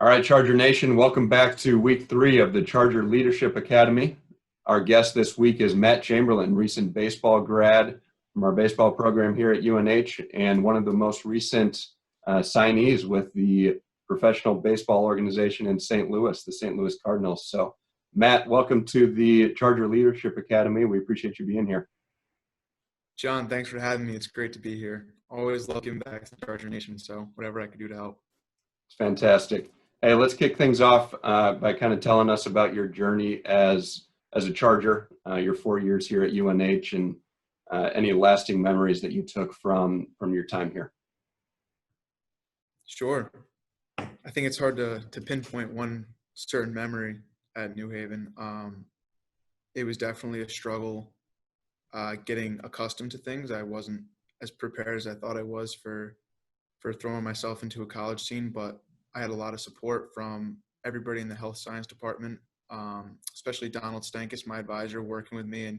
All right, Charger Nation, welcome back to week 3 of the Charger Leadership Academy. Our guest this week is Matt Chamberlain, recent baseball grad from our baseball program here at UNH and one of the most recent signees with the professional baseball organization in St. Louis, the St. Louis Cardinals. So, Matt, welcome to the Charger Leadership Academy. We appreciate you being here. John, thanks for having me. It's great to be here. Always love giving back to the Charger Nation, so whatever I could do to help. It's fantastic. Hey, let's kick things off by kind of telling us about your journey as a Charger, your 4 years here at UNH, and any lasting memories that you took from your time here. Sure. I think it's hard to pinpoint one certain memory at New Haven. It was definitely a struggle getting accustomed to things. I wasn't as prepared as I thought I was for throwing myself into a college scene, but I had a lot of support from everybody in the health science department, especially Donald Stankus, my advisor, working with me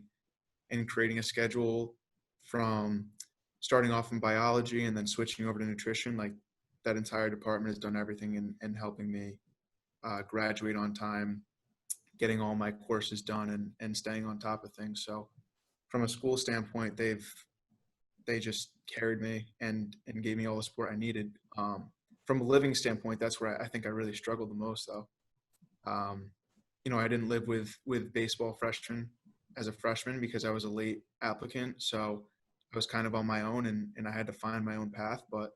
and creating a schedule from starting off in biology and then switching over to nutrition. Like, that entire department has done everything in helping me graduate on time, getting all my courses done and staying on top of things. So from a school standpoint, they just carried me and gave me all the support I needed. From a living standpoint, that's where I think I really struggled the most, though. I didn't live with baseball freshmen as a freshman because I was a late applicant. So I was kind of on my own and I had to find my own path. But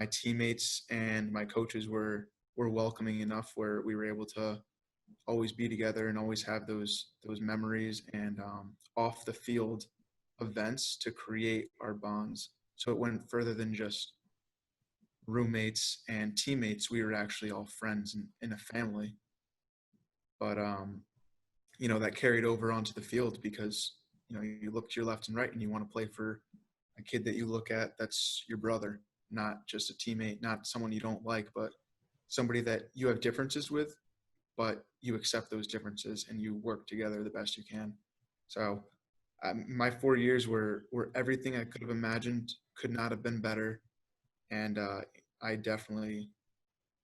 my teammates and my coaches were welcoming enough where we were able to always be together and always have those memories and off the field events to create our bonds. So it went further than just roommates and teammates. We were actually all friends and a family. But that carried over onto the field because you look to your left and right and you want to play for a kid that you look at that's your brother, not just a teammate, not someone you don't like, but somebody that you have differences with, but you accept those differences and you work together the best you can. So my 4 years were everything I could have imagined, could not have been better. And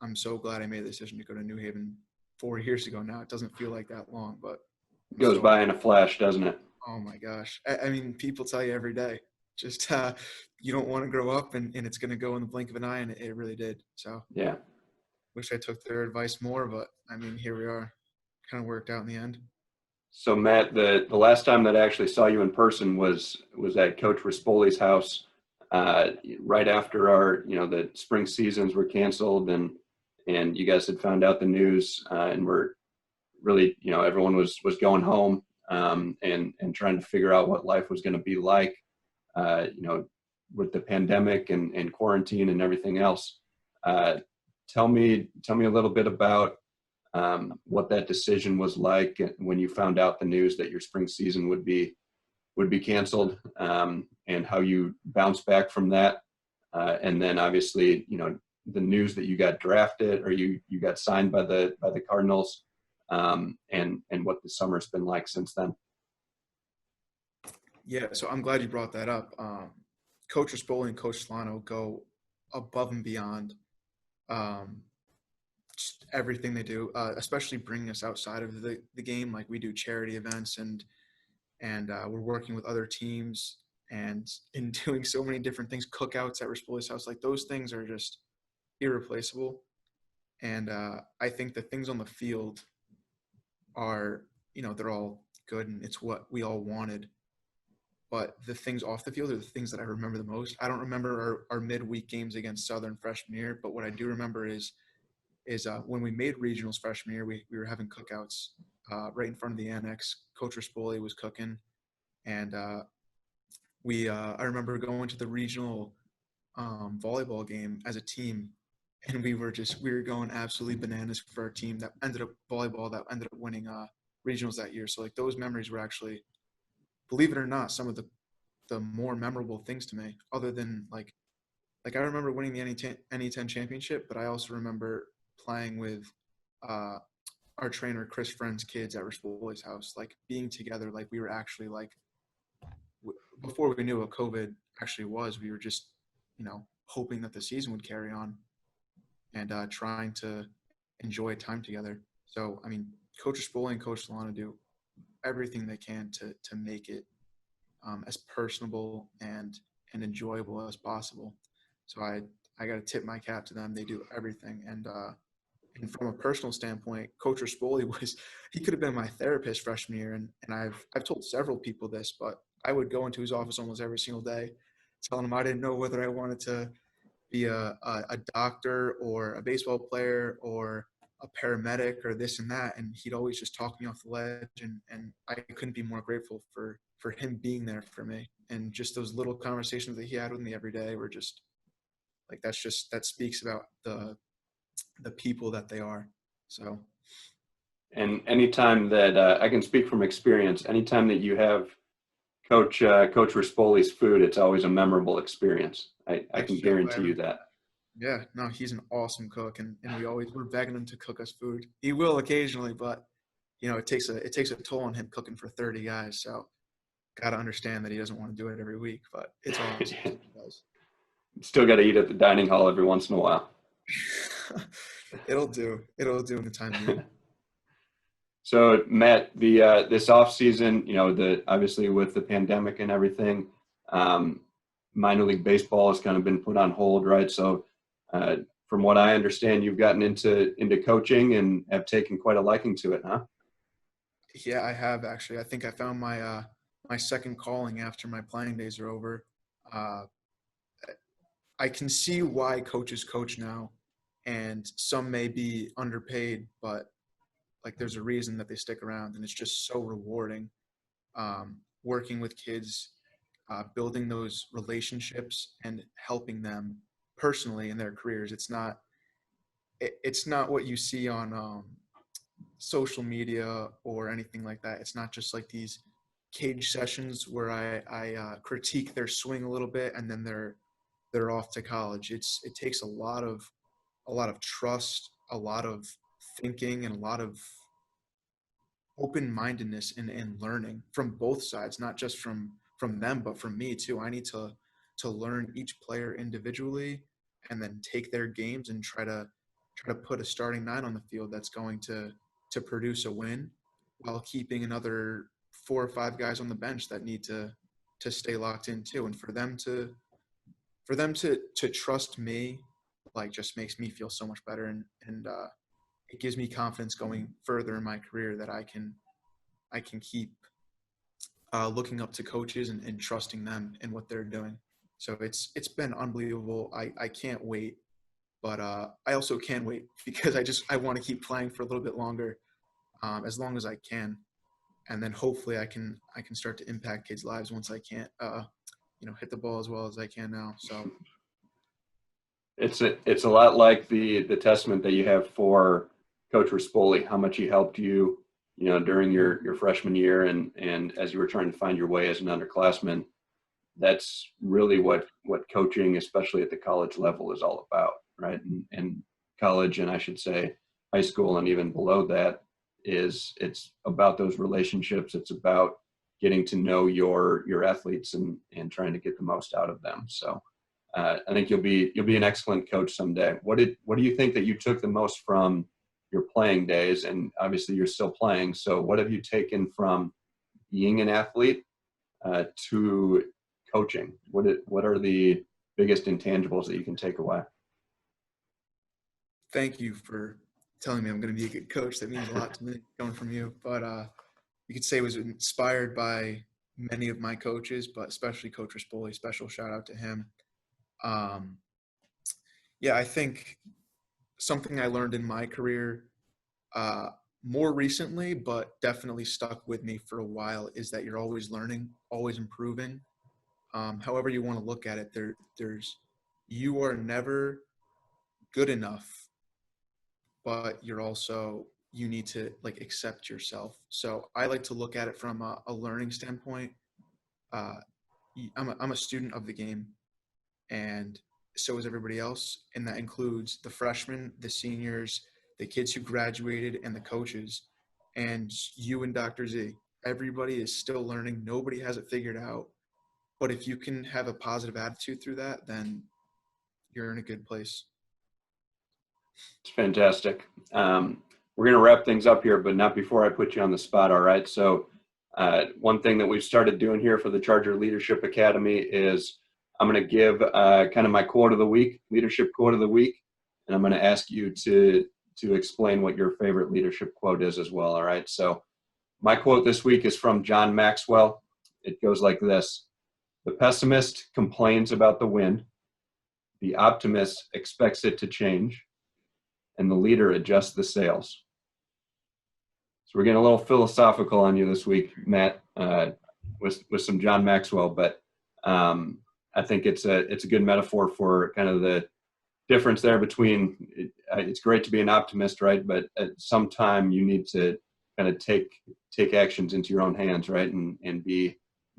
I'm so glad I made the decision to go to New Haven 4 years ago now. It doesn't feel like that long, but it goes by in a flash, doesn't it? Oh my gosh. I mean, people tell you every day, just you don't want to grow up and it's going to go in the blink of an eye, and it really did. So yeah. Wish I took their advice more, but I mean, here we are. Kind of worked out in the end. So Matt, the last time that I actually saw you in person was at Coach Rispoli's house, right after the spring seasons were canceled and you guys had found out the news, and were really, everyone was going home, and trying to figure out what life was going to be like, with the pandemic and quarantine and everything else. Tell me a little bit about what that decision was like when you found out the news that your spring season would be canceled, and how you bounced back from that, and then obviously the news that you got drafted or you got signed by the Cardinals, and what the summer's been like since then. Yeah, so I'm glad you brought that up. Coach Rispoli and Coach Solano go above and beyond just everything they do, especially bringing us outside of the game. Like, we do charity events and we're working with other teams and in doing so many different things, cookouts at Rispoli's house. Like, those things are just irreplaceable. And I think the things on the field are, they're all good and it's what we all wanted. But the things off the field are the things that I remember the most. I don't remember our midweek games against Southern freshman year, but what I do remember is when we made regionals freshman year, we were having cookouts right in front of the annex. Coach Rispoli was cooking, and I remember going to the regional volleyball game as a team, and we were going absolutely bananas for our team that ended up winning regionals that year. So like, those memories were actually, believe it or not, some of the more memorable things to me, other than like I remember winning the NE10 championship, but I also remember playing with our trainer Chris Friend's kids at Rispoli's house, like being together. Like, we were actually like, before we knew what COVID actually was, we were just hoping that the season would carry on. and trying to enjoy time together. So, I mean, Coach Spoli and Coach Solana do everything they can to make it as personable and enjoyable as possible. So I got to tip my cap to them. They do everything, and from a personal standpoint, Coach Spoli was he could have been my therapist freshman year, and I've told several people this, but I would go into his office almost every single day, telling him I didn't know whether I wanted to be a doctor or a baseball player or a paramedic or this and that. And he'd always just talk me off the ledge. And I couldn't be more grateful for him being there for me. And just those little conversations that he had with me every day were just like, that speaks about the people that they are. So. And anytime that I can speak from experience, anytime that you have Coach Rispoli's food, it's always a memorable experience. I can guarantee you that. Yeah, no, he's an awesome cook, and we're begging him to cook us food. He will occasionally, but it takes a toll on him cooking for 30 guys. So gotta understand that he doesn't want to do it every week, but it's awesome. He does. Still got to eat at the dining hall every once in a while. It'll do in the time being. So Matt, the this off season, obviously with the pandemic and everything, minor league baseball has kind of been put on hold, right? So, from what I understand, you've gotten into coaching and have taken quite a liking to it, huh? Yeah, I have actually. I think I found my second calling after my playing days are over. Uh, I can see why coaches coach now, and some may be underpaid, but like there's a reason that they stick around, and it's just so rewarding. Working with kids, building those relationships, and helping them personally in their careers. It's not what you see on social media or anything like that. It's not just like these cage sessions where I critique their swing a little bit and then they're off to college. It takes a lot of trust, a lot of thinking, and a lot of open-mindedness and learning from both sides, not just from them, but from me too. I need to learn each player individually and then take their games and try to put a starting nine on the field that's going to produce a win while keeping another 4 or 5 guys on the bench that need to stay locked in too. And for them to trust me, like, just makes me feel so much better, and it gives me confidence going further in my career that I can keep looking up to coaches and trusting them in what they're doing. So it's been unbelievable. I can't wait, but I also can't wait because I want to keep playing for a little bit longer, as long as I can, and then hopefully I can start to impact kids' lives once I can't hit the ball as well as I can now. So. It's a lot like the testament that you have for Coach Rispoli, how much he helped you, during your freshman year and as you were trying to find your way as an underclassman. That's really what coaching, especially at the college level, is all about, right? And college, and I should say high school and even below that, it's about those relationships. It's about getting to know your athletes and trying to get the most out of them. So I think you'll be an excellent coach someday. What do you think that you took the most from your playing days? And obviously you're still playing. So what have you taken from being an athlete to coaching? What are the biggest intangibles that you can take away? Thank you for telling me I'm going to be a good coach. That means a lot to me coming from you. But you could say it was inspired by many of my coaches, but especially Coach Rispoli. Special shout out to him. Um, yeah, I think something I learned in my career uh, more recently, but definitely stuck with me for a while, is that you're always learning, always improving. However you want to look at it, you are never good enough, but you need to like accept yourself. So I like to look at it from a learning standpoint. Uh, I'm a student of the game, and so is everybody else, and that includes the freshmen, the seniors, the kids who graduated, and the coaches, and you and Dr. Z. Everybody is still learning. Nobody has it figured out. But if you can have a positive attitude through that, then you're in a good place. fantastic. We're going to wrap things up here, but not before I put you on the spot. All right. So one thing that we've started doing here for the Charger Leadership Academy is I'm going to give kind of my quote of the week, leadership quote of the week, and I'm going to ask you to explain what your favorite leadership quote is as well. All right. So my quote this week is from John Maxwell. It goes like this: "The pessimist complains about the wind, the optimist expects it to change, and the leader adjusts the sails." So we're getting a little philosophical on you this week, Matt, with some John Maxwell, but I think it's a good metaphor for kind of the difference there between it's great to be an optimist, right? But at some time you need to kind of take actions into your own hands, right? And be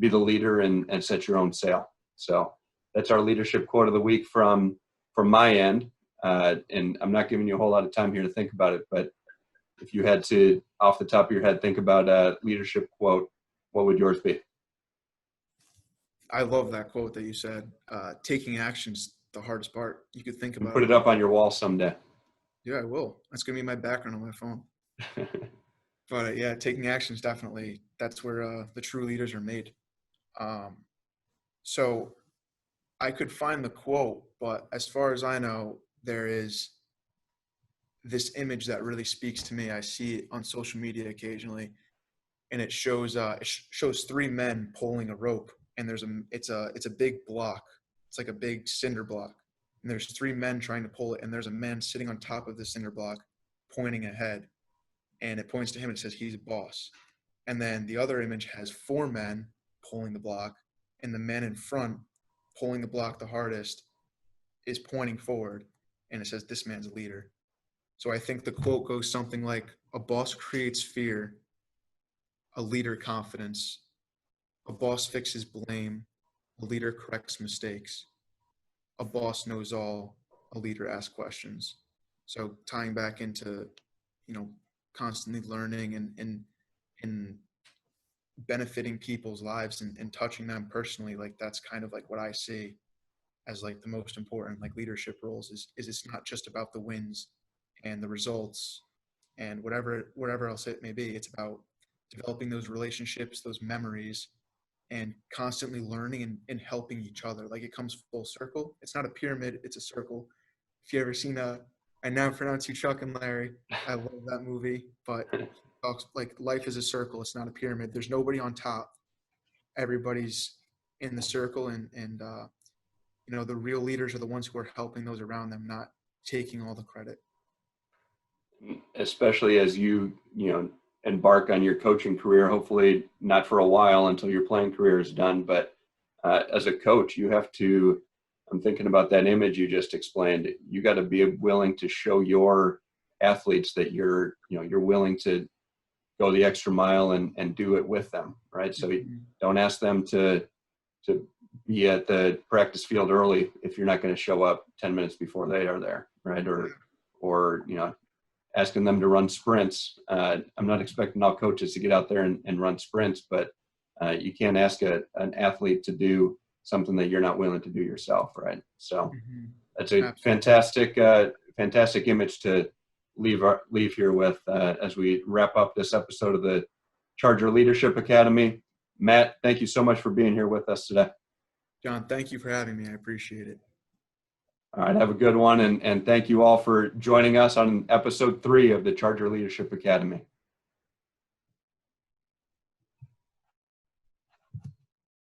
the leader and set your own sail. So that's our leadership quote of the week from my end. And I'm not giving you a whole lot of time here to think about it, but if you had to, off the top of your head, think about a leadership quote, what would yours be? I love that quote that you said. Taking action's the hardest part. You could think about Put it up on your wall someday. Yeah, I will. That's going to be my background on my phone. But yeah, taking action is definitely, that's where the true leaders are made. So I could find the quote, but as far as I know, there is this image that really speaks to me. I see it on social media occasionally, and it shows three men pulling a rope, and it's a big block. It's like a big cinder block, and there's three men trying to pull it, and there's a man sitting on top of the cinder block pointing ahead, and it points to him and it says he's a boss. And then the other image has four men pulling the block, and the man in front pulling the block the hardest is pointing forward, and it says this man's a leader. So I think the quote goes something like, a boss creates fear, a leader confidence, a boss fixes blame, a leader corrects mistakes, a boss knows all, a leader asks questions. So tying back into, constantly learning and benefiting people's lives and touching them personally, like that's kind of like what I see as like the most important like leadership roles is it's not just about the wins and the results and whatever else it may be. It's about developing those relationships, those memories, and constantly learning and helping each other. Like it comes full circle. It's not a pyramid, it's a circle. If you ever seen I now pronounce you Chuck and Larry. I love that movie, but talks like life is a circle. It's not a pyramid. There's nobody on top. Everybody's in the circle, and the real leaders are the ones who are helping those around them, not taking all the credit. Especially as you embark on your coaching career, hopefully not for a while until your playing career is done, but as a coach, you have to, I'm thinking about that image you just explained, you got to be willing to show your athletes that you're willing to go the extra mile and do it with them, right? So you don't ask them to be at the practice field early if you're not going to show up 10 minutes before they are there, right? Or asking them to run sprints. I'm not expecting all coaches to get out there and run sprints, but you can't ask an athlete to do something that you're not willing to do yourself, right? So that's a fantastic image to leave here with as we wrap up this episode of the Charger Leadership Academy. Matt, thank you so much for being here with us today. John, thank you for having me. I appreciate it. All right, have a good one, and thank you all for joining us on episode 3 of the Charger Leadership Academy.